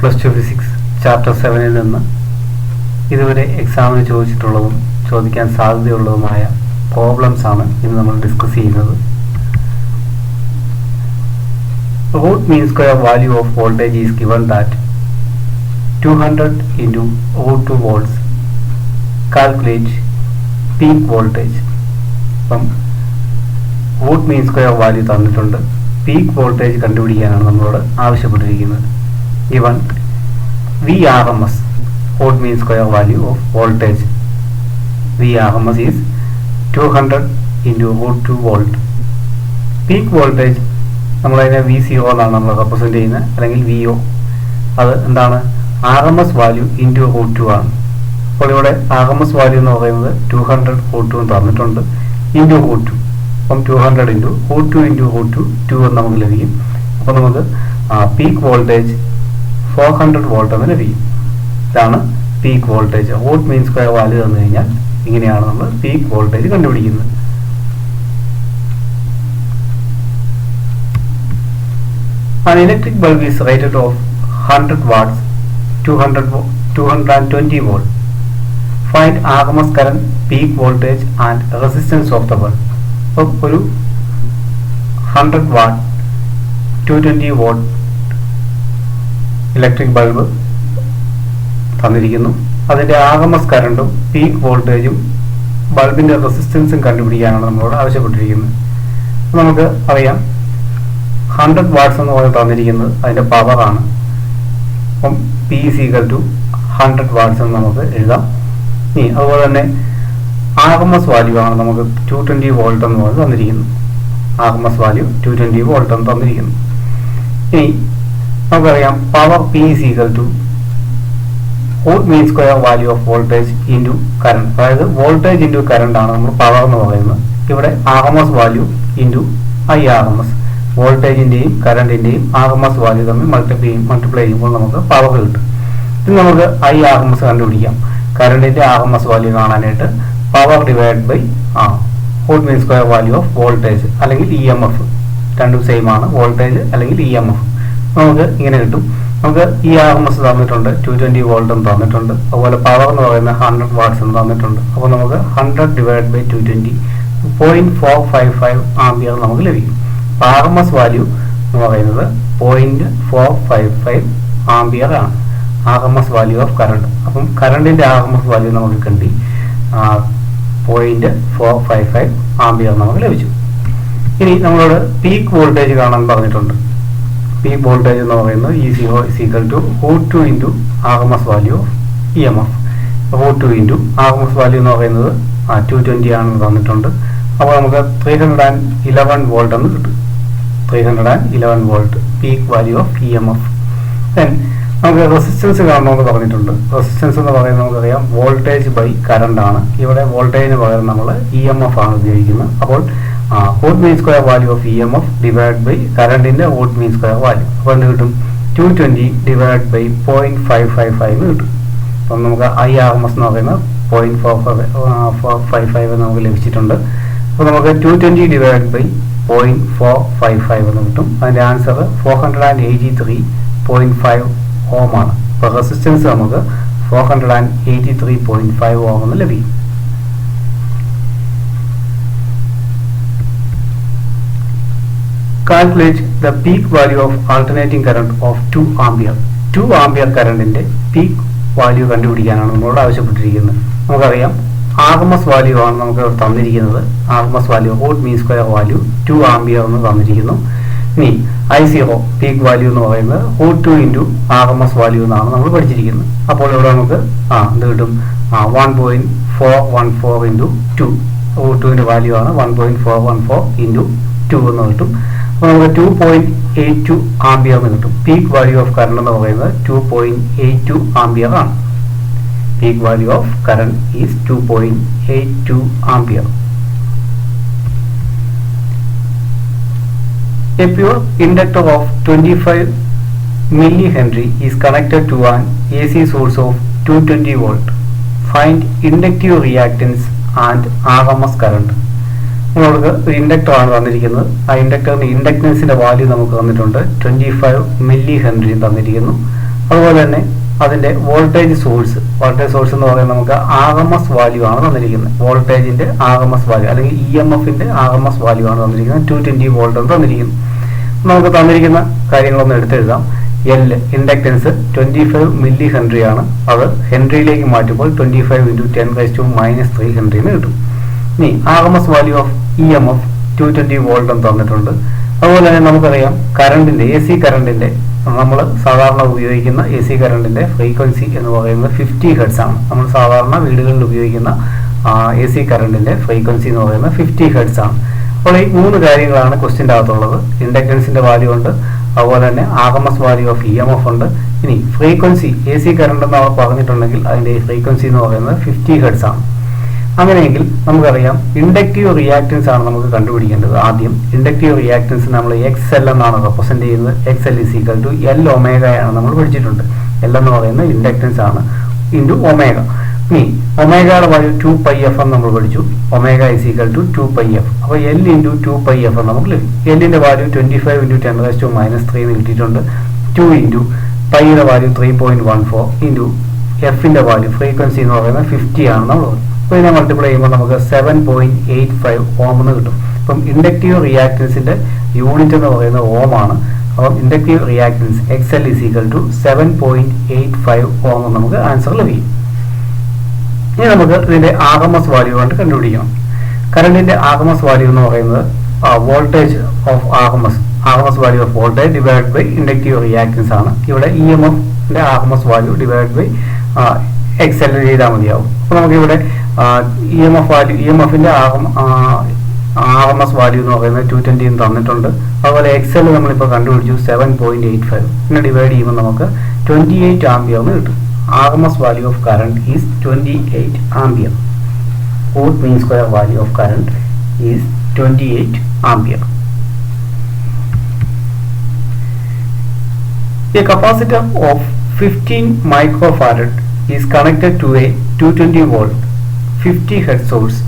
Plus two physics chapter 7-ൽ നിന്ന് ഇതുവരെ എക്സാമിന് ചോദിച്ചിട്ടുള്ളതും ചോദിക്കാൻ സാധ്യതയുള്ളതുമായ പ്രോബ്ലംസ് ആണ് ഇന്ന് നമ്മൾ ഡിസ്കസ് ചെയ്യുന്നത്. Root mean square value of voltage is given that 200 into root 2 volts. Calculate peak voltage. അപ്പം റൂട്ട് മീൻ സ്ക്വയർ വാല്യൂ തന്നിട്ടുണ്ട്. പീക്ക് വോൾട്ടേജ് കണ്ടുപിടിക്കാനാണ് നമ്മളോട് ആവശ്യപ്പെട്ടിരിക്കുന്നത്. given VRMS, root mean square value of voltage. VRMS is 200 into root 2 volt. Peak voltage നമ്മളതിനെ VCO എന്നാണ് നമ്മൾ represent ചെയ്യുന്നത്, അല്ലെങ്കിൽ VO. അത് എന്താണ്? RMS വാല്യൂ ഇൻറ്റു റൂട്ട് 2 ആണ്. അപ്പോൾ ഇവിടെ RMS വാല്യൂ എന്ന് പറയുന്നത് 200 റൂട്ട് 2 തന്നിട്ടുണ്ട്, ഇൻറ്റു റൂട്ട് 2. അപ്പം 200 ഇൻറ്റു റൂട്ട് 2 ഇൻറ്റു റൂട്ട് 2 എന്ന് നമുക്ക് ലഭിക്കും. അപ്പോൾ നമുക്ക് പീക്ക് വോൾട്ടേജ് 400 വോൾട്ട് എന്ന് ലഭിക്കും. ഇതാണ് peak voltage. Root mean square value തന്നു കഴിഞ്ഞാൽ ഇങ്ങനെയാണ് നമ്മൾ പീക്ക് വോൾട്ടേജ് കണ്ടുപിടിക്കുന്നത്. An electric bulb is rated of 100 watts, 220 volt. Find RMS current, peak voltage and resistance of the bulb. അപ്പോൾ ഒരു 100 watt 220 volt ഇലക്ട്രിക് ബൾബ് തന്നിരിക്കുന്നു. അതിൻ്റെ RMS കറണ്ടും പീക്ക് വോൾട്ടേജും ബൾബിൻ്റെ റെസിസ്റ്റൻസും കണ്ടുപിടിക്കാനാണ് നമ്മളോട് ആവശ്യപ്പെട്ടിരിക്കുന്നത്. നമുക്ക് അറിയാം 100 വാട്ട്സ് എന്ന് പറഞ്ഞ് തന്നിരിക്കുന്നത് അതിൻ്റെ പവറാണ്. അപ്പം P is equal to 100 watts എന്ന് നമുക്ക് എഴുതാം. ഇനി അതുപോലെ തന്നെ RMS വാല്യൂ ആണ് നമുക്ക് 220 വോൾട്ട് എന്ന് പറഞ്ഞ് തന്നിരിക്കുന്നു. RMS വാല്യൂ 220 വോൾട്ട് എന്ന് തന്നിരിക്കുന്നു. ഇനി നമുക്കറിയാം power P is equal to root mean square value of voltage into current. അതായത് വോൾട്ടേജ് ഇൻറ്റു കറണ്ട് ആണ് നമ്മൾ പവർ എന്ന് പറയുന്നത്. ഇവിടെ RMS വാല്യൂ ഇൻറ്റു IRMS, വോൾട്ടേജിൻ്റെയും കറണ്ടിൻ്റെയും RMS വാല്യൂ തമ്മിൽ മൾട്ടിപ്ലൈ ചെയ്യുമ്പോൾ നമുക്ക് പവർ കിട്ടും. ഇത് നമുക്ക് IRMS കണ്ടുപിടിക്കാം. കറണ്ടിൻ്റെ RMS വാല്യൂ കാണാനായിട്ട് power divide by root mean square value of voltage അല്ലെങ്കിൽ EMF, രണ്ടും സെയിം ആണ്, വോൾട്ടേജ് അല്ലെങ്കിൽ EMF. നമുക്ക് ഇങ്ങനെ കിട്ടും. നമുക്ക് RMS തന്നിട്ടുണ്ട് 220 വോൾട്ട് എന്ന് തന്നിട്ടുണ്ട്. അതുപോലെ പവർ എന്ന് പറയുന്നത് 100 വാട്ട്സ് എന്ന് തന്നിട്ടുണ്ട്. അപ്പോൾ നമുക്ക് 100 ഡിവൈഡ് ബൈ 220 0.455 ആംപിയർ നമുക്ക് ലഭിക്കും. RMS വാല്യൂ എന്ന് പറയുന്നത് 0.455 ആംപിയർ ആണ്, RMS വാല്യൂ ഓഫ് കറണ്ട്. അപ്പം കറണ്ടിൻ്റെ RMS വാല്യൂ നമുക്ക് കണ്ടി 0.455 ആംപിയർ നമുക്ക് ലഭിച്ചു. ഇനി നമ്മളോട് പീക്ക് വോൾട്ടേജ് കാണാൻ പറഞ്ഞിട്ടുണ്ട്. പീക്ക് വോൾട്ടേജ് എന്ന് പറയുന്നത് is equal to root 2 into RMS value of EMF. root 2 into RMS value എന്ന് പറയുന്നത് 220 ആണെന്ന് തന്നിട്ടുണ്ട്. അപ്പോൾ നമുക്ക് 311 വോൾട്ട് എന്ന് കിട്ടും. 311 volt peak value of EMF. Then നമുക്ക് റെസിസ്റ്റൻസ് കാണണമെന്ന് പറഞ്ഞിട്ടുണ്ട്. റെസിസ്റ്റൻസ് എന്ന് പറയുന്നത് നമുക്കറിയാം വോൾട്ടേജ് ബൈ കറണ്ട് ആണ്. ഇവിടെ വോൾട്ടേജിന് പകരം നമ്മൾ EMF ആണ് ഉപയോഗിക്കുന്നത്. അപ്പോൾ root mean square value of EMF divide by കറണ്ടിൻ്റെ റൂട്ട് മീൻ സ്ക്വയർ വാല്യൂ. അപ്പോൾ എന്ത് കിട്ടും? 220 ഡിവൈഡ് ബൈ 0.555 കിട്ടും. അപ്പം നമുക്ക് IRMS എന്ന് പറയുന്നത് 0.455 നമുക്ക് ലഭിച്ചിട്ടുണ്ട്. അപ്പോൾ നമുക്ക് 220 ഡിവൈഡ് ബൈ 0.455 എന്ന് കിട്ടും. അതിൻ്റെ ആൻസർ 483.5 ഓം ആണ്. അപ്പോൾ റെസിസ്റ്റൻസ് നമുക്ക് 483.5 ഓം എന്ന് ലഭിക്കും. Calculate the peak value of alternating current of 2 ampere. 2 ampere കറണ്ടിൻ്റെ പീക്ക് വാല്യൂ കണ്ടുപിടിക്കാനാണ് നമ്മളോട് ആവശ്യപ്പെട്ടിരിക്കുന്നത്. നമുക്കറിയാം RMS വാല്യൂ ആണ് നമുക്ക് തന്നിരിക്കുന്നത്. RMS value root mean square value 2 ampere എന്ന് തന്നിരിക്കുന്നു. ഇനി I0 പീക്ക് വാല്യൂ എന്ന് പറയുന്നത് റൂട്ട് 2 ഇൻറ്റു RMS വാല്യൂ എന്നാണ് നമ്മൾ പഠിച്ചിരിക്കുന്നത്. അപ്പോൾ ഇവിടെ നമുക്ക് എന്ത് കിട്ടും? 1.414 ഇൻറ്റു 2. റൂട്ട് 2ൻ്റെ വാല്യൂ ആണ് 1.414 ഇൻറ്റു 2 എന്ന് കിട്ടും. അപ്പോൾ നമുക്ക് 2.82 ആംപിയർ എന്ന് കിട്ടും. പീക്ക് വാല്യൂ ഓഫ് കറണ്ട് എന്ന് പറയുന്നത് 2.82 ആംപിയർ ആണ്. Peak value of current is 2.82 ampere. A pure inductor of 25 millihenry is connected to an AC source of 220 volt. Find inductive reactance and RMS current. നമുക്ക് ഒരു inductor ആണ് തന്നിരിക്കുന്നത്. ആ ഇൻഡക്ടറിന്റെ ഇൻഡക്റ്റൻസിന്റെ value നമുക്ക് തന്നിട്ടുണ്ട് 25 മില്ലി ഹെൻറി തന്നിരിക്കുന്നു. അതുപോലെ തന്നെ അതിന്റെ വോൾട്ടേജ് സോഴ്സ് എന്ന് പറയുന്നത് നമുക്ക് RMS വാല്യൂ ആണ് തന്നിരിക്കുന്നത്. വോൾട്ടേജിന്റെ RMS വാല്യൂ അല്ലെങ്കിൽ EMFന്റെ RMS വാല്യൂ ആണ് തന്നിരിക്കുന്നത്. 220 വോൾട്ട് എന്ന് തന്നിരിക്കുന്നു. നമുക്ക് തന്നിരിക്കുന്ന കാര്യങ്ങളൊന്ന് എടുത്തെഴുതാം. L ഇൻഡക്റ്റൻസ് 25 മില്ലി ഹെൻറി ആണ്. അത് ഹെൻറിയിലേക്ക് മാറ്റുമ്പോൾ 25 × 10⁻³ ഹെൻറി എന്ന് കിട്ടും. ഇനി RMS value of EMF 220 volt എന്ന് തന്നിട്ടുണ്ട്. അതുപോലെ തന്നെ നമുക്കറിയാം കറണ്ടിന്റെ AC കറണ്ടിന്റെ നമ്മൾ സാധാരണ ഉപയോഗിക്കുന്ന AC കറണ്ടിന്റെ ഫ്രീക്വൻസി എന്ന് പറയുന്നത് 50 ഹെർട്സ് ആണ്. നമ്മൾ സാധാരണ വീടുകളിൽ ഉപയോഗിക്കുന്ന AC കറണ്ടിന്റെ ഫ്രീക്വൻസി എന്ന് പറയുന്നത് 50 ഹെർട്സ് ആണ്. അപ്പോൾ ഈ 3 കാര്യങ്ങളാണ് ക്വസ്റ്റ്യൻ്റെ അകത്തുള്ളത്. ഇൻഡക്റ്റൻസിന്റെ വാല്യൂ ഉണ്ട്, അതുപോലെ തന്നെ RMS വാല്യൂ ഓഫ് EMF ഉണ്ട്. ഇനി ഫ്രീക്വൻസി AC കറണ്ട് എന്ന് പറഞ്ഞിട്ടുണ്ടെങ്കിൽ അതിന്റെ ഫ്രീക്വൻസി എന്ന് പറയുന്നത് 50 ഹെർട്സ് ആണ്. അങ്ങനെയെങ്കിൽ നമുക്കറിയാം ഇൻഡക്റ്റീവ് റിയാക്റ്റൻസ് ആണ് നമുക്ക് കണ്ടുപിടിക്കേണ്ടത്. ആദ്യം ഇൻഡക്റ്റീവ് റിയാക്റ്റൻസ് നമ്മൾ XL എന്നാണ് റെപ്രസെന്റ് ചെയ്യുന്നത്. XL = L ഒമേഗ ആണ് നമ്മൾ പഠിച്ചിട്ടുണ്ട്. L എന്ന് പറയുന്നത് ഇൻഡക്റ്റൻസ് ആണ് ഇൻറ്റു ഒമേഗ. ഇനി ഒമേഗയുടെ വാല്യൂ 2πf എന്ന് നമ്മൾ പഠിച്ചു. Omega = 2πf. അപ്പോൾ L × 2πf നമുക്ക് ലഭിക്കും. Lന്റെ വാല്യൂ 25 × 10⁻³ എന്ന് കിട്ടിയിട്ടുണ്ട്. 2 × പൈയുടെ വാല്യൂ 3.14 ഇൻറ്റു എഫിന്റെ വാല്യൂ ഫ്രീക്വൻസി എന്ന് പറയുന്നത് 50 ആണ് നമ്മൾ പറയുന്നത്. അപ്പോൾ ഇതിനെ മൾട്ടിപ്ലൈ ചെയ്യുമ്പോൾ നമുക്ക് 7.85 ഓം എന്ന് കിട്ടും. അപ്പം ഇൻഡക്റ്റീവ് റിയാക്റ്റൻസിന്റെ യൂണിറ്റ് എന്ന് പറയുന്നത് ഓം ആണ്. അപ്പം ഇൻഡക്റ്റീവ് റിയാക്റ്റൻസ് XL = 7.85 ഓം എന്ന് നമുക്ക് ആൻസർ ലഭിക്കും. ഇനി നമുക്ക് ഇതിന്റെ RMS വാല്യൂ കൊണ്ട് കണ്ടുപിടിക്കണം. കറണ്ടിന്റെ RMS വാല്യൂ എന്ന് പറയുന്നത് voltage of RMS value of voltage divide by inductive reactance ആണ്. ഇവിടെ EMFന്റെ RMS value divide by XL ചെയ്താൽ മതിയാവും. അപ്പോൾ നമുക്കിവിടെ EMFന്റെ RMS വാല്യൂ എന്ന് പറയുന്നത് 220 എന്ന് തന്നിട്ടുണ്ട്. അതുപോലെ XL നമ്മളിപ്പോൾ കണ്ടുപിടിച്ചു 7.85. പിന്നെ ഡിവൈഡ് ചെയ്യുമ്പോൾ നമുക്ക് 28 ആംപിയർ എന്ന് കിട്ടും. RMS value of current is 28 ampere. Root mean square value of current is 28 ampere. A capacitor of 15 microfarad is connected to a 220 volt 50 hertz source.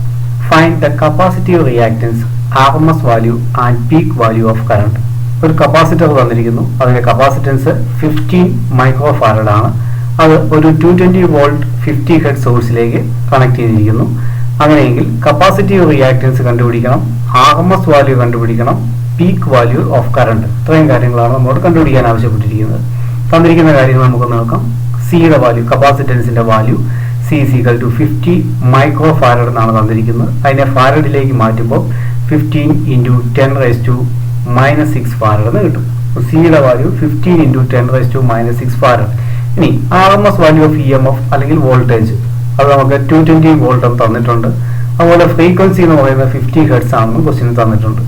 Find the capacitive reactance, RMS value and peak value of current. ഒരു capacitor തന്നിരിക്കുന്നു. അതിന്റെ capacitance 15 microfarad ആണ്. അത് ഒരു 220 volt 50 hertz സോഴ്സിലേക്ക് connect ചെയ്തിരിക്കുന്നു. അങ്ങനെയെങ്കിൽ capacitive reactance കണ്ടുപിടിക്കണം, RMS വാല്യൂ കണ്ടുപിടിക്കണം, പീക്ക് വാല്യൂ ഓഫ് കറണ്ട്. ഇത്രയും കാര്യങ്ങളാണ് നമ്മളോട് കണ്ടുപിടിക്കാൻ ആവശ്യപ്പെട്ടിരിക്കുന്നത്. തന്നിരിക്കുന്ന കാര്യങ്ങൾ നമുക്ക് നോക്കാം. സിയുടെ വാല്യൂ, കപ്പാസിറ്റൻസിന്റെ വാല്യൂ C = 50 മൈക്രോഫാരഡ് എന്നാണ് തന്നിരിക്കുന്നത്. അതിനെ ഫാരഡിലേക്ക് മാറ്റുമ്പോൾ 15 × 10⁻⁻6 ഫാരഡ് എന്ന് കിട്ടും. സിയുടെ വാല്യൂ 15 × 10⁻6 ഫാരഡ്. ഇനി RMS വാല്യൂ ഓഫ് EMF അല്ലെങ്കിൽ വോൾട്ടേജ് അത് നമുക്ക് 220 വോൾട്ട് എന്ന് തന്നിട്ടുണ്ട്. അതുപോലെ ഫ്രീക്വൻസി എന്ന് പറയുന്നത് 50 ഹെർട്സ് ആണെന്നും ക്വസ്റ്റ്യൻ തന്നിട്ടുണ്ട്.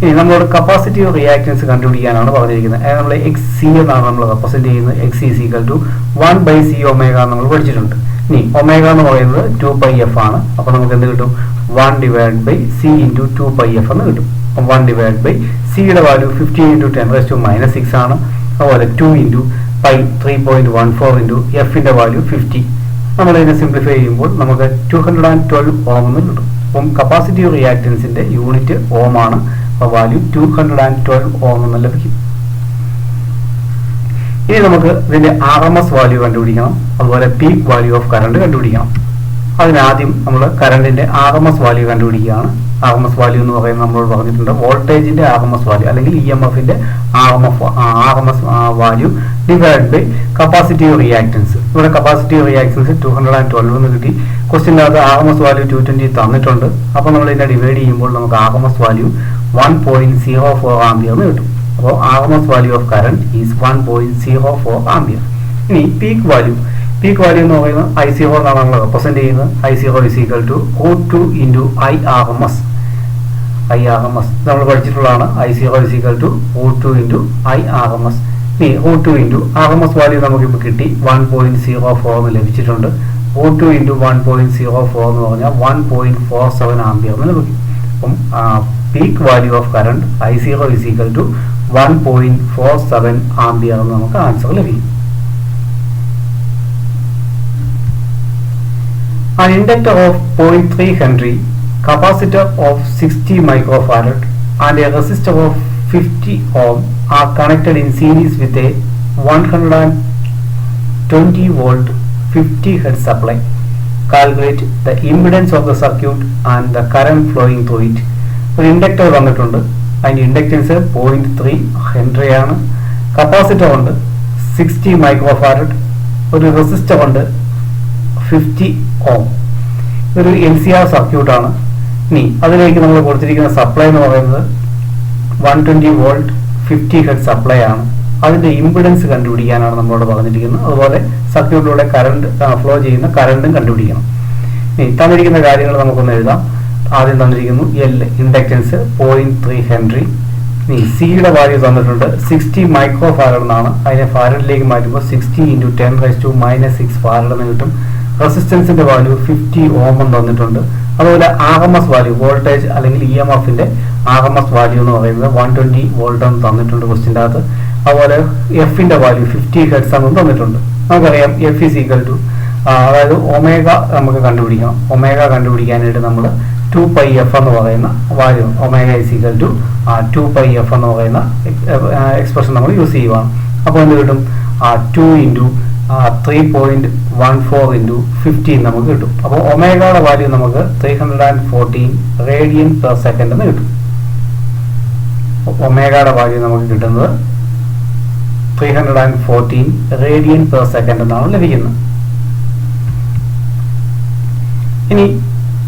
ഇനി നമ്മളോട് കപ്പാസിറ്റീവ് റിയാക്റ്റൻസ് കണ്ടുപിടിക്കാനാണ് പറഞ്ഞിരിക്കുന്നത്. നമ്മൾ XC എന്നാണ് നമ്മൾ റെപ്രസെന്റ് ചെയ്യുന്നത്. XC = 1/C ഒമേഗ നമ്മൾ പഠിച്ചിട്ടുണ്ട്. ഇനി ഒമേഗ എന്ന് പറയുന്നത് 2πf ആണ്. അപ്പോൾ നമുക്ക് എന്ത് കിട്ടും? 1/C × 2πf എന്ന് കിട്ടും. 1/C യുടെ വാല്യൂ 15 × 10⁻6 ആണ്. അതുപോലെ 2 × പൈ 3.14 × എഫിന്റെ വാല്യൂ 50. നമ്മൾ ഇതിനെ സിംപ്ലിഫൈ ചെയ്യുമ്പോൾ നമുക്ക് 212 ഓം എന്ന് കിട്ടും. അപ്പം കപ്പാസിറ്റീവ് റിയാക്റ്റൻസിന്റെ യൂണിറ്റ് ഓം ആണ്. അപ്പോൾ വാല്യൂ 212 ഓം എന്ന് ലഭിക്കും. ഇനി നമുക്ക് ഇതിന്റെ RMS വാല്യൂ കണ്ടുപിടിക്കണം, അതുപോലെ പീക്ക് വാല്യൂ ഓഫ് കറണ്ട് കണ്ടുപിടിക്കണം. അതിനാദ്യം നമ്മൾ കറണ്ടിന്റെ RMS വാല്യൂ കണ്ടുപിടിക്കുകയാണ്. RMS വാല്യൂ എന്ന് പറയുന്നത് നമ്മളോട് പറഞ്ഞിട്ടുണ്ട് വോൾട്ടേജിന്റെ RMS വാല്യൂ അല്ലെങ്കിൽ EMFന്റെ RMS value divide by capacitive reactance. ഇവിടെ കപ്പാസിറ്റീവ് റിയാക്റ്റൻസ് 212 എന്ന് കിട്ടി. ക്വസ്റ്റ്യൻ്റെ അകത്ത് RMS വാല്യൂ 220 തന്നിട്ടുണ്ട്. അപ്പോൾ നമ്മൾ ഇതിനെ ഡിവൈഡ് ചെയ്യുമ്പോൾ നമുക്ക് RMS വാല്യൂ 1.04 ആംപിയർ എന്ന് കിട്ടും. അപ്പോൾ RMS value of current is 1.04 ampere. ഇനി പീക്ക് വാല്യൂ എന്ന് പറയുന്നത് I0 എന്നാണ് നമ്മൾ റെപ്രസെന്റ് ചെയ്യുന്നത്. I0 = √2 × IRMS നമ്മൾ പഠിച്ചിട്ടുള്ളതാണ്. I0 = √2 × IRMS. ഇനി √2 × RMS വാല്യൂ നമുക്കിപ്പോൾ കിട്ടി 1.04 എന്ന് ലഭിച്ചിട്ടുണ്ട്. √2 × 1.04 എന്ന് പറഞ്ഞാൽ 1.47 ആംപിയർ എന്ന് ലഭിക്കും. അപ്പം peak value of current I0 = 1.47 ampere എന്ന് നമുക്ക് ആൻസർ ലഭിക്കും. An inductor of 0.3 Henry, capacitor of 60 microfarad and a resistor of 50 ohm are connected in series with a 100 20 volt 50 hertz supply. Calculate the impedance of the circuit and the current flowing through it. ഒരു inductor തന്നിട്ടുണ്ട്, അതിൻ്റെ inductance 0.3 Henry ആണ്. Capacitor ഉണ്ട് 60 microfarad, ഒരു resistor ഉണ്ട് 50 ഓം. ഇതൊരു LCR സർക്യൂട്ടാണ്. ഇനി അതിലേക്ക് നമ്മൾ കൊടുത്തിരിക്കുന്ന സപ്ലൈ എന്ന് പറയുന്നത് 120 വോൾട്ട് 50 ഹെർട്സ് സപ്ലൈ ആണ്. അതിൻ്റെ ഇമ്പിഡൻസ് കണ്ടുപിടിക്കാനാണ് നമ്മളോട് പറഞ്ഞിരിക്കുന്നത്. അതുപോലെ സർക്യൂട്ടിലൂടെ കറണ്ട് ഫ്ലോ ചെയ്യുന്ന കറണ്ടും കണ്ടുപിടിക്കണം. ഇനി തന്നിരിക്കുന്ന കാര്യങ്ങൾ നമുക്കൊന്ന് എഴുതാം. ആദ്യം തന്നിരിക്കുന്നു L ഇൻഡക്റ്റൻസ് 0.3 ഹെൻറി. ഇനി സിയുടെ വാല്യൂ തന്നിട്ടുണ്ട് 60 മൈക്രോ ഫാരഡ് എന്നാണ്. അതിനെ ഫാരഡിലേക്ക് മാറ്റുമ്പോൾ 60 × 10⁻⁻6 ഫാരഡ് എന്ന് കിട്ടും. റെസിസ്റ്റൻസിന്റെ വാല്യൂ 50 ഓം എന്ന് തന്നിട്ടുണ്ട്. അതുപോലെ RMS വാല്യൂ വോൾട്ടേജ് അല്ലെങ്കിൽ EMFന്റെ RMS വാല്യൂ എന്ന് പറയുന്നത് 120 വോൾട്ട് എന്ന് തന്നിട്ടുണ്ട് ക്വസ്റ്റ്യൻ്റെ അകത്ത്. അതുപോലെ എഫിന്റെ വാല്യൂ 50 ഹെർട്സ് എന്ന് തന്നിട്ടുണ്ട്. നമുക്കറിയാം F = അതായത് ഒമേഗ നമുക്ക് കണ്ടുപിടിക്കണം. ഒമേഗ കണ്ടുപിടിക്കാനായിട്ട് നമ്മൾ 2πf എന്ന് പറയുന്ന വാല്യൂ ഒമേഗ = 2πf എന്ന് പറയുന്ന എക്സ്പ്രഷൻ നമ്മൾ യൂസ് ചെയ്യുവാണ്. അപ്പോൾ എന്ത് കിട്ടും? 2 × 3.14 × 15 നമുക്ക് കിട്ടും. അപ്പോൾ ഒമേഗയുടെ വാല്യൂ നമുക്ക് 314 റേഡിയൻ പെർ സെക്കൻഡ് എന്ന് കിട്ടും. ഒമേഗയുടെ വാല്യൂ നമുക്ക് കിട്ടുന്നത് 314 റേഡിയൻ പെർ സെക്കൻഡ് എന്നാണ് ലഭിക്കുന്നത്. ഇനി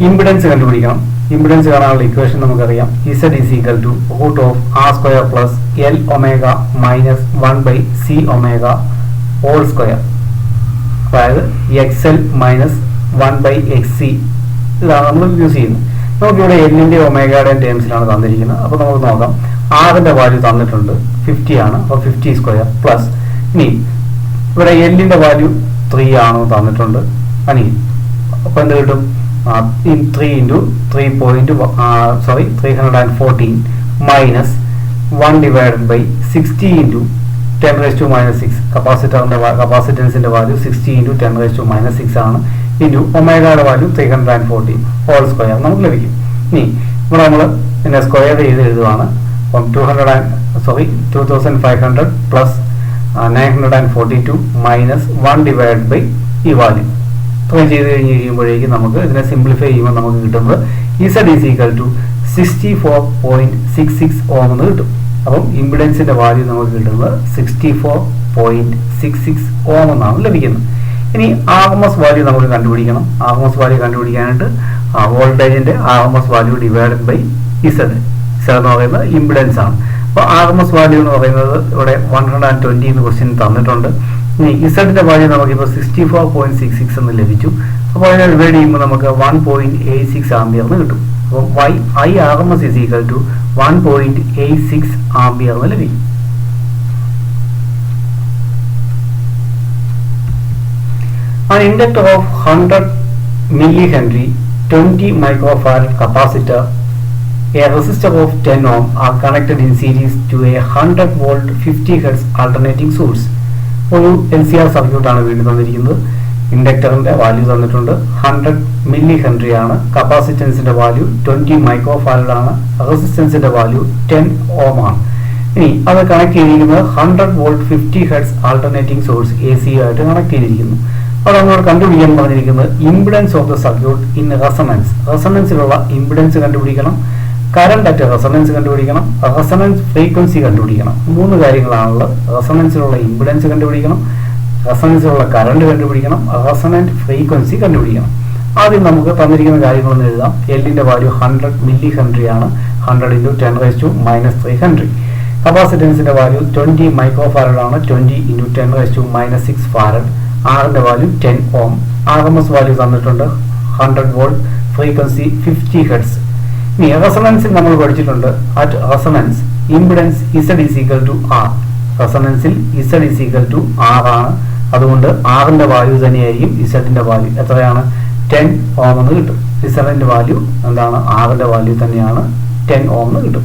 ഇമ്പിഡൻസ് കണ്ടുപിടിക്കണം. ഇമ്പിഡൻസ് കാണാനുള്ള ഇക്വേഷൻ നമുക്കറിയാം. Z = √R² + L omega - 1/C ω² അതായത് XL - 1/XC. ഇതാണ് നമ്മൾ യൂസ് ചെയ്യുന്നത്. നമുക്കിവിടെ എല്ലിൻ്റെ ഒമേഗയുടെയും ടേംസിലാണ് തന്നിരിക്കുന്നത്. അപ്പോൾ നമുക്ക് നോക്കാം. ആറിൻ്റെ വാല്യൂ തന്നിട്ടുണ്ട് 50 ആണ്. അപ്പോൾ 50² പ്ലസ് ഇനി ഇവിടെ എല്ലിൻ്റെ വാല്യൂ 3 ആണെന്ന് തന്നിട്ടുണ്ട്. അനി അപ്പോൾ എന്ത് കിട്ടും? 3 × 314 മൈനസ് 1/60 × 10⁻⁻6 കപ്പാസിറ്റൻസിന്റെ വാല്യൂ 60 × 10⁻⁻6 ആണ്. ഇൻറ്റു ഒമേഗയുടെ വാല്യൂ 314 ഹോൾ സ്ക്വയർ നമുക്ക് ലഭിക്കും. ഇനി ഇവിടെ നമ്മൾ പിന്നെ സ്ക്വയർ ചെയ്ത് എഴുതുവാണ്. അപ്പം 2500 പ്ലസ് 942 മൈനസ് 1/ ഈ വാല്യൂ ഇത്രയും ചെയ്ത് കഴിഞ്ഞ് കഴിയുമ്പോഴേക്കും നമുക്ക് ഇതിനെ സിംപ്ലിഫൈ ചെയ്യുമ്പോൾ നമുക്ക് കിട്ടുന്നത് Z = 64.66 ഓം എന്ന് കിട്ടും. അപ്പം ഇമ്പിഡൻസിന്റെ വാല്യൂ നമുക്ക് കിട്ടുന്നത് 64.66 ഓം എന്നാണ് ലഭിക്കുന്നത്. ഇനി RMS വാല്യൂ നമുക്ക് കണ്ടുപിടിക്കണം. RMS വാല്യൂ കണ്ടുപിടിക്കാനായിട്ട് വോൾട്ടേജിന്റെ RMS value divided by Z എന്ന് പറയുന്നത് ഇമ്പിഡൻസ് ആണ്. അപ്പോൾ RMS വാല്യൂ എന്ന് പറയുന്നത് ഇവിടെ 120 എന്ന് ക്വസ്റ്റ്യൻ തന്നിട്ടുണ്ട്. ഇനി ഇസഡിന്റെ വാല്യൂ നമുക്കിപ്പോൾ 64.66 എന്ന് ലഭിച്ചു. അപ്പോൾ അതിനെ ഡിവൈഡ് ചെയ്യുമ്പോൾ നമുക്ക് 1.86 ആംപിയർ എന്ന് കിട്ടും. അപ്പോൾ IRMS = 1.86 ആംപിയർ എന്ന് ലഭിക്കും. An inductor of 100 millihenry 20 microfarad capacitor, a resistor of 10 ohm are connected in series to a 100 volt 50 hertz alternating source. ഒരു LCR സർക്യൂട്ടാണ് വീണ്ടും തന്നിരിക്കുന്നത്. ഇൻഡക്ടറിന്റെ വാല്യൂ തന്നിട്ടുണ്ട് 100 മില്ലി ഹെൻറി ആണ്. കപ്പാസിറ്റൻസിന്റെ വാല്യൂ 20 മൈക്രോഫാരഡ് ആണ്. റെസിസ്റ്റൻസിന്റെ വാല്യൂ 10 ഓം ആണ്. ഇനി അത് കണക്ട് ചെയ്തിരിക്കുന്നത് 100 volt 50 hertz alternating source AC ആയിട്ട് കണക്ട് ചെയ്തിരിക്കുന്നു. അപ്പോൾ നമ്മളോട് കണ്ടുപിടിക്കാൻ പറഞ്ഞിരിക്കുന്നത് impedance of the circuit in resonance. റെസൊണൻസിലുള്ള ഇമ്പിഡൻസ് കണ്ടുപിടിക്കണം, കറണ്ട് അറ്റ് റെസൊണൻസ് കണ്ടുപിടിക്കണം, റെസൊണൻസ് ഫ്രീക്വൻസി കണ്ടുപിടിക്കണം. 3 കാര്യങ്ങളാണുള്ളത്. റെസൊണൻസിലുള്ള ഇമ്പിഡൻസ് കണ്ടുപിടിക്കണം, റെസൊണൻസിലുള്ള കറണ്ട് കണ്ടുപിടിക്കണം, റെസൊണന്റ് ഫ്രീക്വൻസി കണ്ടുപിടിക്കണം. ആദ്യം നമുക്ക് തന്നിരിക്കുന്ന കാര്യങ്ങളൊന്നും എഴുതാം. എല്ലിന്റെ വാല്യൂ 100 മില്ലി ഹെൻറി ആണ്. 100 × 10⁻³ ഹെൻറി. കപ്പാസിറ്റൻസിന്റെ വാല്യൂ 20 മൈക്രോഫാരഡ് ആണ്. 20 × 10⁻⁻6 ഫാരഡ്. ആറിന്റെ വാല്യൂ 10 ഓം. RMS വാല്യൂ തന്നിട്ടുണ്ട് 100 വോൾട്ട്. Frequency 50 hertz. ഇനി റെസൊണൻസിൽ നമ്മൾ പഠിച്ചിട്ടുണ്ട്. At resonance impedance Z = R. റെസൊണൻസിൽ Z = R ആണ്. അതുകൊണ്ട് ആറിന്റെ വാല്യൂ തന്നെയായിരിക്കും ഇസഡിന്റെ വാല്യൂ. എത്രയാണ്? 10 ഓം എന്ന് കിട്ടും. ഇസഡിന്റെ വാല്യൂ എന്താണ്? ആറിന്റെ വാല്യൂ തന്നെയാണ് 10 ഓം എന്ന് കിട്ടും.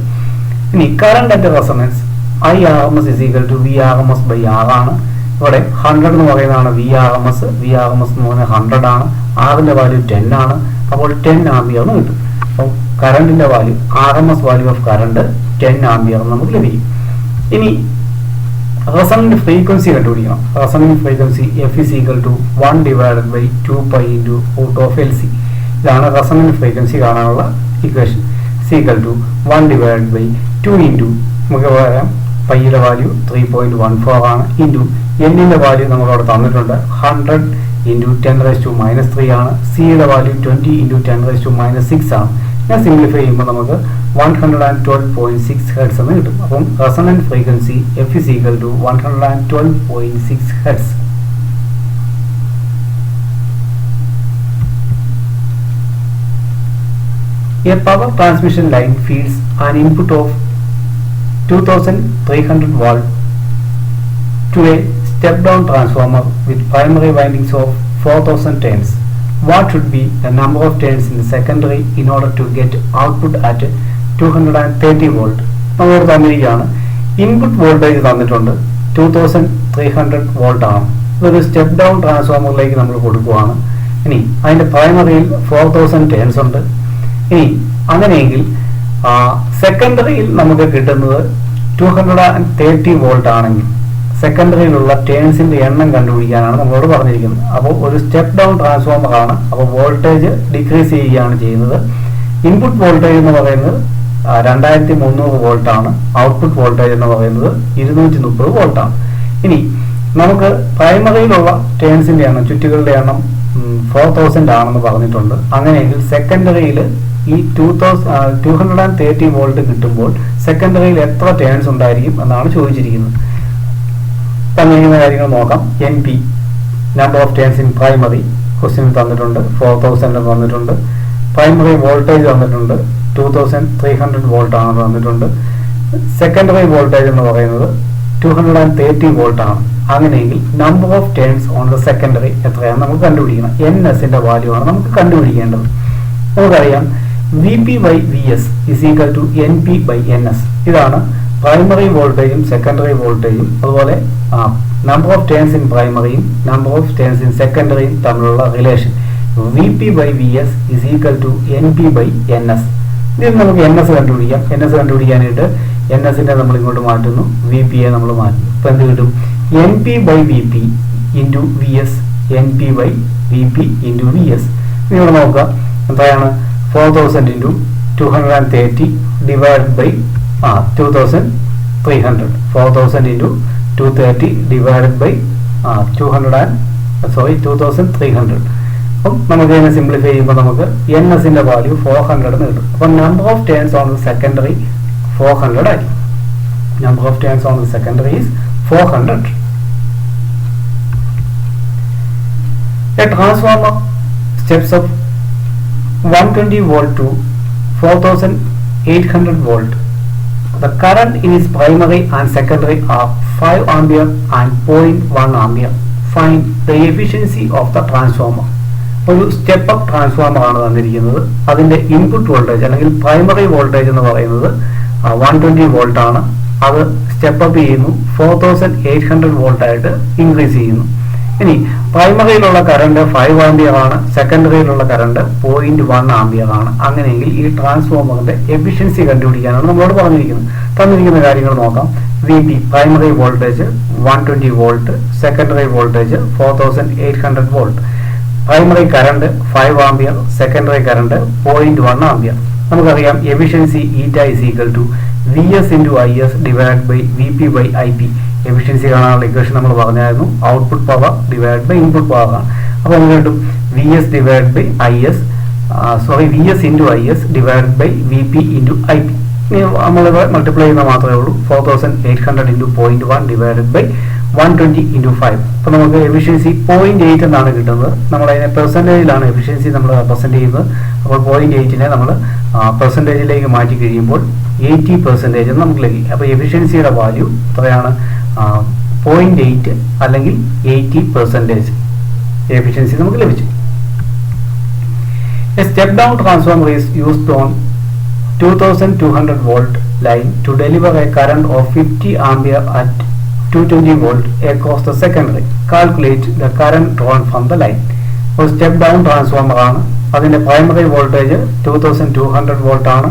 ഇനി current at resonance IRMS = VRMS/R ആണ്. ഇവിടെ 100 എന്ന് പറയുന്നതാണ് VRMS. VRMS എന്ന് പറയുന്നത് 100 ആണ്. ആറിന്റെ വാല്യൂ 10 ആണ്. അപ്പോൾ 10 ആംപിയർ എന്ന് കിട്ടും. അപ്പോൾ കറണ്ടിന്റെ value RMS value of current 10 ampere നമുക്ക് ലഭിക്കും. ഇനി റെസൊണന്റ് ഫ്രീക്വൻസി കണ്ടുപിടിക്കണം. Resonant frequency f is equal to 1 divided by 2π into root of L C. ഇതാണ് റെസൊണന്റ് ഫ്രീക്വൻസി കാണാനുള്ള equation. Equal to 1 divided by 2 into നമുക്ക് പറയാം പൈയുടെ വാല്യൂ 3.14 ആണ്, ഇൻറ്റു എന്നിൻ്റെ വാല്യൂ നമ്മളവിടെ തന്നിട്ടുണ്ട് 100 ഇൻറ്റു 10⁻³ ആണ്, സിയുടെ വാല്യൂ 20 ഇൻറ്റു 10⁻⁻6 ആണ്. ഞാൻ സിംപ്ലിഫൈ ചെയ്യുമ്പോൾ നമുക്ക് 112.6 ഹെർട്സ് എന്ന് കിട്ടും. അപ്പം resonant frequency f is equal to 112.6 hertz. A power transmission line feeds an input of 2300 volt to a step-down transformer with primary windings of 4000 turns. What should be the number of turns in the secondary in order to get output at 230 volt? നമ്മൾ തന്നിരിക്കുകയാണ്. Input voltage തന്നിട്ടുണ്ട് 2300 volt ആണ്. ഇതൊരു step down ട്രാൻസ്ഫോമറിലേക്ക് നമ്മൾ കൊടുക്കുകയാണ്. ഇനി അതിൻ്റെ പ്രൈമറിയിൽ 4000 turns ഉണ്ട്. ഇനി അങ്ങനെയെങ്കിൽ സെക്കൻഡറിയിൽ നമുക്ക് കിട്ടുന്നത് 230 വോൾട്ട് ആണെങ്കിൽ സെക്കൻഡറിയിലുള്ള ടേൺസിന്റെ എണ്ണം കണ്ടുപിടിക്കാനാണ് നമ്മളോട് പറഞ്ഞിരിക്കുന്നത്. അപ്പോൾ ഒരു സ്റ്റെപ്പ് ഡൗൺ ട്രാൻസ്ഫോമർ ആണ്. അപ്പോൾ വോൾട്ടേജ് ഡിക്രീസ് ചെയ്യുകയാണ് ചെയ്യുന്നത്. ഇൻപുട്ട് വോൾട്ടേജ് എന്ന് പറയുന്നത് 2300 വോൾട്ട് ആണ്. ഔട്ട്പുട്ട് വോൾട്ടേജ് എന്ന് പറയുന്നത് 230 വോൾട്ട് ആണ്. ഇനി നമുക്ക് പ്രൈമറിയിലുള്ള ടേൺസിന്റെ എണ്ണം, ചുറ്റുകളുടെ എണ്ണം 4000 ആണെന്ന് പറഞ്ഞിട്ടുണ്ട്. അങ്ങനെയെങ്കിൽ സെക്കൻഡറിയിൽ ഈ 230 വോൾട്ട് കിട്ടുമ്പോൾ സെക്കൻഡറിയിൽ എത്ര ടേൺസ് ഉണ്ടായിരിക്കും എന്നാണ് ചോദിച്ചിരിക്കുന്നത്. തന്നിരിക്കുന്ന കാര്യങ്ങൾ നോക്കാം. N P number of turns in primary question തന്നിട്ടുണ്ട്, 4000 തന്നിട്ടുണ്ട്. പ്രൈമറി വോൾട്ടേജ് തന്നിട്ടുണ്ട്, 2300 വോൾട്ട് ആണെന്ന് തന്നിട്ടുണ്ട്. സെക്കൻഡറി വോൾട്ടേജ് എന്ന് പറയുന്നത് 230 വോൾട്ട് ആണ്. അങ്ങനെയെങ്കിൽ number of turns on the secondary എത്രയാണ് നമുക്ക് കണ്ടുപിടിക്കണം. എൻ എസിന്റെ വാല്യൂ ആണ് നമുക്ക് കണ്ടുപിടിക്കേണ്ടത്. നമുക്കറിയാം V P by V S is equal to N P by N S. ഇതാണ് പ്രൈമറി വോൾട്ടേജും സെക്കൻഡറി വോൾട്ടേജും അതുപോലെ നമ്പർ ഓഫ് ടേൺസ് ഇൻ പ്രൈമറിയും നമ്പർ ഓഫ് ടേൺസ് ഇൻ സെക്കൻഡറിയും തമ്മിലുള്ള relation. V P by V S is equal to N P by N S. ഇതിൽ നമുക്ക് N S കണ്ടുപിടിക്കാം. എൻ എസ് കണ്ടുപിടിക്കാനായിട്ട് എൻ എസിന്റെ നമ്മൾ ഇങ്ങോട്ട് മാറ്റുന്നു, വി പി എ നമ്മൾ മാറ്റുന്നു. ഇപ്പം എന്ത് കിട്ടും? N P by V P into V S, N P by V P into V S. ഇവിടെ നോക്കുക എത്രയാണ്? 4000 into 230 divide by 2300. 4000 into 230 divide by 2300. അപ്പം നമുക്ക് ഇതിനെ സിംപ്ലിഫൈ ചെയ്യുമ്പോൾ നമുക്ക് എൻ എസിന്റെ വാല്യൂ 400 എന്ന് കിട്ടും. അപ്പം number of turns on the secondary 400 ആയിരിക്കും. Number of turns on the secondary is 400. A transformer steps up 120 volt to 4800 volt. The current in its primary and secondary are 5 ampere and 0.1 ampere. Find the efficiency of the transformer. ഒരു step up transformer ആണ് തന്നിരിക്കുന്നത്. അതിന്റെ input voltage അല്ലെങ്കിൽ primary voltage എന്ന് പറയുന്നത് 120 volt ആണ്. അത് step up ചെയ്യുന്നു, 4800 വോൾട്ട് ആയിട്ട് ഇൻക്രീസ് ചെയ്യുന്നു. ഇനി പ്രൈമറിയിലുള്ള കറണ്ട് 5 ആംപിയർ ആണ്, സെക്കൻഡറിയിലുള്ള കറണ്ട് 0.1 ആംപിയർ ആണ്. അങ്ങനെയെങ്കിൽ ഈ ട്രാൻസ്ഫോമറിന്റെ എഫിഷ്യൻസി കണ്ടുപിടിക്കാനാണ് നമ്മളോട് പറഞ്ഞിരിക്കുന്നത്. തന്നിരിക്കുന്ന കാര്യങ്ങൾ നോക്കാം. V P primary voltage 120 volt, secondary voltage 4800 volt. Primary current 5 ampere, secondary current 0.1 ampere. നമുക്കറിയാം efficiency eta is equal to V S into I S divide by V P by I P. എഫിഷ്യൻസി കാണാനുള്ള equation നമ്മൾ പറഞ്ഞായിരുന്നു. Output power divide by input power ആണ്. അപ്പോൾ നമുക്ക് കിട്ടും V S divide by I S V S into I S divide by V P into I P. നമ്മളിത് multiply ചെയ്യുന്ന മാത്രമേ ഉള്ളൂ. 4800 ഇൻറ്റു 0.1 ഡിവൈഡഡ് ബൈ 120 ഇൻറ്റു 5. അപ്പോൾ നമുക്ക് എഫിഷ്യൻസി 0.8 എന്നാണ് കിട്ടുന്നത്. നമ്മളതിനെ പെർസെൻറ്റേജിലാണ് എഫിഷ്യൻസി നമ്മൾ റെപ്രസെൻറ്റ് ചെയ്യുന്നത്. അപ്പോൾ 0.8നെ നമ്മൾ പെർസെൻറ്റേജിലേക്ക് മാറ്റി കഴിയുമ്പോൾ 80% നമുക്ക് ലഭിക്കും. അപ്പോൾ എഫിഷ്യൻസിയുടെ വാല്യൂ എത്രയാണ്? 0.8 അല്ലെങ്കിൽ 80% എഫിഷ്യൻസി നമുക്ക് ലഭിച്ചു. A step down transformer is used on 2200 volt line to deliver a current of 50 ampere at 220 volt across the secondary. Calculate the current drawn from the line. ഒരു സ്റ്റെപ്പ് ഡൗൺ ട്രാൻസ്ഫോമർ ആണ്. അതിന്റെ primary voltage 2200 volt ആണ്.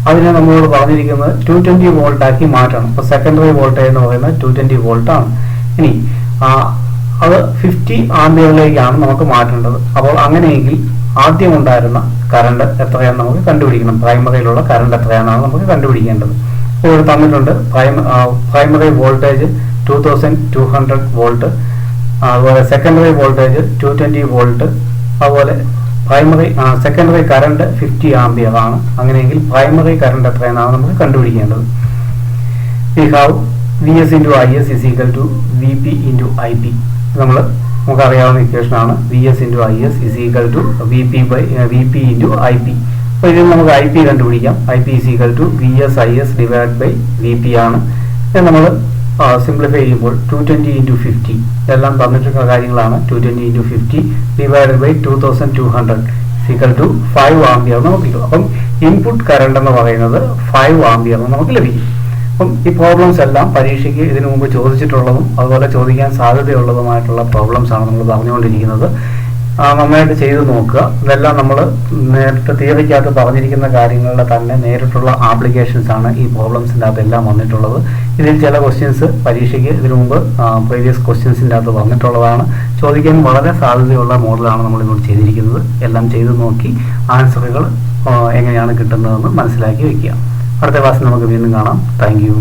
അതിനെ നമ്മളോട് പറഞ്ഞിരിക്കുന്നത് 220 volt ആക്കി മാറ്റണം. അപ്പോൾ സെക്കൻഡറി വോൾട്ടേജ് എന്ന് പറയുന്നത് 220 വോൾട്ട് ആണ്. ഇനി അത് 50 ആംപിയറിലേക്കാണ് നമുക്ക് മാറ്റേണ്ടത്. അപ്പോൾ അങ്ങനെയെങ്കിൽ ആദ്യം ഉണ്ടായിരുന്ന കറണ്ട് എത്രയാണെന്ന് നമുക്ക് കണ്ടുപിടിക്കണം. പ്രൈമറിയിലുള്ള കറണ്ട് എത്രയാണെന്നാണ് നമുക്ക് കണ്ടുപിടിക്കേണ്ടത്. ഇപ്പോൾ ഇവിടെ തന്നിട്ടുണ്ട് പ്രൈമറി വോൾട്ടേജ് 2200 വോൾട്ട്, അതുപോലെ സെക്കൻഡറി വോൾട്ടേജ് 220 വോൾട്ട്, അതുപോലെ സെക്കൻഡറി കറണ്ട് 50 ആംപിയർ ആണ്. അങ്ങനെയെങ്കിൽ പ്രൈമറി കറണ്ട് എത്രയാണെന്നാണ് നമുക്ക് കണ്ടുപിടിക്കേണ്ടത്. We have Vs into Is is equal to Vp into Ip. നമുക്കറിയാവുന്ന ഇക്വേഷൻ ആണ്. Vs into Is is equal to Vp into Ip. അപ്പോൾ ഇതിൽ നമുക്ക് Ip കണ്ടുപിടിക്കാം. Ip is equal to Vs Is divided by Vp ആണ്. നമ്മൾ simplify ചെയ്യുമ്പോൾ 220 into 50 ഇതെല്ലാം തന്നിട്ടുള്ള കാര്യങ്ങളാണ്. 220 into 50 divided by 2200 is equal to 5 ampere നമുക്ക് കിട്ടും. അപ്പം ഇൻപുട്ട് കറണ്ട് എന്ന് പറയുന്നത് 5 ആംപിയർ നമുക്ക് ലഭിക്കും. അപ്പം ഈ പ്രോബ്ലംസ് എല്ലാം പരീക്ഷയ്ക്ക് ഇതിനു മുമ്പ് ചോദിച്ചിട്ടുള്ളതും അതുപോലെ ചോദിക്കാൻ സാധ്യതയുള്ളതുമായിട്ടുള്ള പ്രോബ്ലംസ് ആണ് നമ്മൾ പറഞ്ഞുകൊണ്ടിരിക്കുന്നത്. നന്നായിട്ട് ചെയ്ത് നോക്കുക. ഇതെല്ലാം നമ്മൾ നേരിട്ട് തിയറിക്കകത്ത് പറഞ്ഞിരിക്കുന്ന കാര്യങ്ങളുടെ തന്നെ നേരിട്ടുള്ള ആപ്ലിക്കേഷൻസ് ആണ് ഈ പ്രോബ്ലംസിൻ്റെ അകത്തെല്ലാം വന്നിട്ടുള്ളത്. ഇതിൽ ചില ക്വസ്റ്റ്യൻസ് പരീക്ഷയ്ക്ക് ഇതിനു മുമ്പ് പ്രീവിയസ് ക്വസ്റ്റ്യൻസിൻ്റെ അകത്ത് വന്നിട്ടുള്ളതാണ്. ചോദിക്കാൻ വളരെ സാധ്യതയുള്ള മോഡലാണ് നമ്മളിവിടെ ചെയ്തിരിക്കുന്നത്. എല്ലാം ചെയ്ത് നോക്കി ആൻസറുകൾ എങ്ങനെയാണ് കിട്ടുന്നതെന്ന് മനസ്സിലാക്കി വയ്ക്കുക. അടുത്ത ക്ലാസ്സിൽ നമുക്ക് വീണ്ടും കാണാം. Thank you.